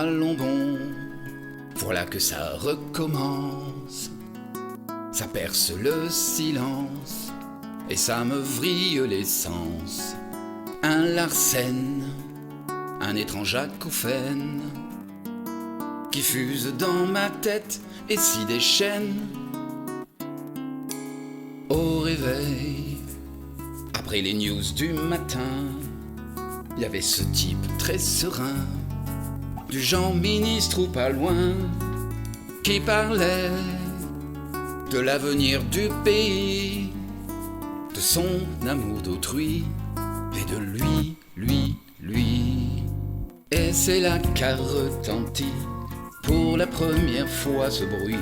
allons bon, voilà que ça recommence. Ça perce le silence et ça me vrille les sens. Un Larsen, un étrange acouphène qui fuse dans ma tête et s'y déchaîne. Au réveil, après les news du matin, y avait ce type très serein, du genre ministre ou pas loin, qui parlait de l'avenir du pays, de son amour d'autrui et de lui. Et c'est là qu'a retenti pour la première fois ce bruit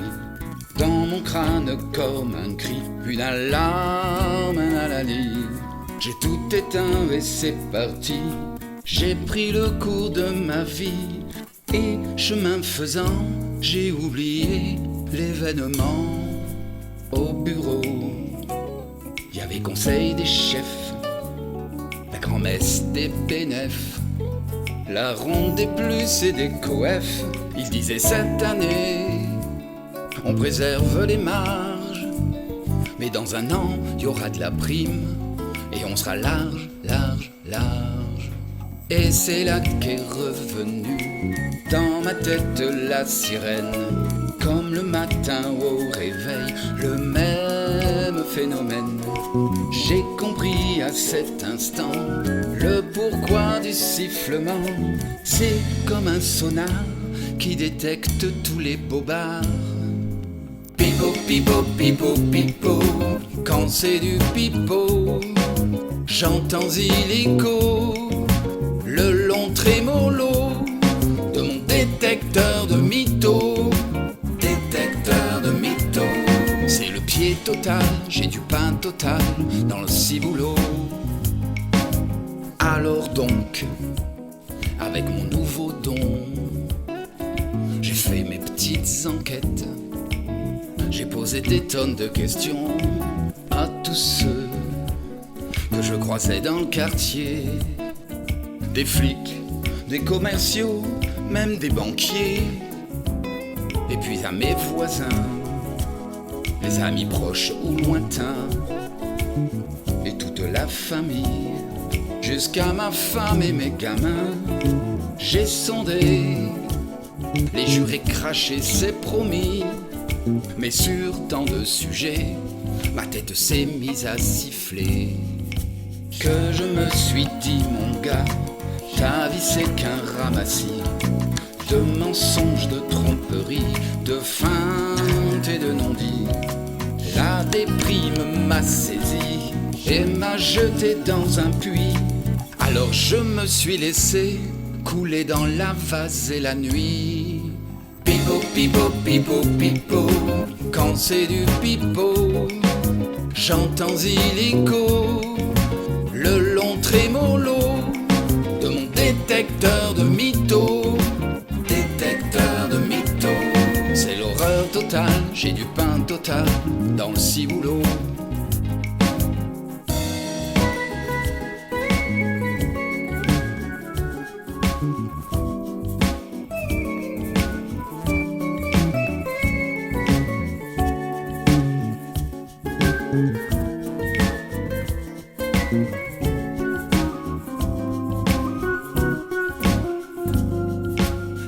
dans mon crâne comme un cri, une alarme, un alali. J'ai tout éteint et c'est parti. J'ai pris le cours de ma vie et chemin faisant, j'ai oublié l'événement. Au bureau, il y avait conseil des chefs, la grand-messe des bénéfices, la ronde des plus et des coefs. Ils disaient cette année, on préserve les marges, mais dans un an, il y aura de la prime et on sera large. Et c'est là qu'est revenue dans ma tête la sirène, comme le matin au réveil, le même phénomène. J'ai compris à cet instant le pourquoi du sifflement. C'est comme un sonar qui détecte tous les bobards. Pipo, pipo, pipo, pipo, quand c'est du pipo, j'entends illico le long trémolo de mon détecteur de mythos. Détecteur de mythos, c'est le pied total, j'ai du pain total dans le ciboulot. Alors donc, avec mon nouveau don, j'ai fait mes petites enquêtes. J'ai posé des tonnes de questions à tous ceux que je croisais dans le quartier. Des flics, des commerciaux, même des banquiers. Et puis à mes voisins, les amis proches ou lointains, et toute la famille, jusqu'à ma femme et mes gamins. J'ai sondé, les jurés crachés, c'est promis. Mais sur tant de sujets, ma tête s'est mise à siffler. Que je me suis dit, mon gars, ta vie c'est qu'un ramassis de mensonges, de tromperies, de feintes et de non-dits. La déprime m'a saisi et m'a jeté dans un puits. Alors je me suis laissé couler dans la vase et la nuit. Pipo, pipo, pipo, pipo, quand c'est du pipo, j'entends illico le long trémolo de mon détecteur de mythos. Détecteur de mythos, c'est l'horreur totale, j'ai du pain total dans le ciboulot.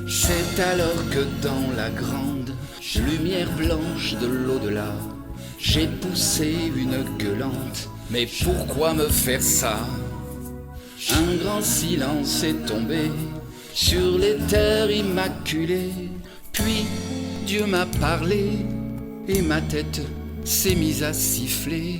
C'est alors que dans la grande lumière blanche de l'au-delà, j'ai poussé une gueulante. Mais pourquoi me faire ça? Un grand silence est tombé sur les terres immaculées. Puis Dieu m'a parlé et ma tête s'est mise à siffler.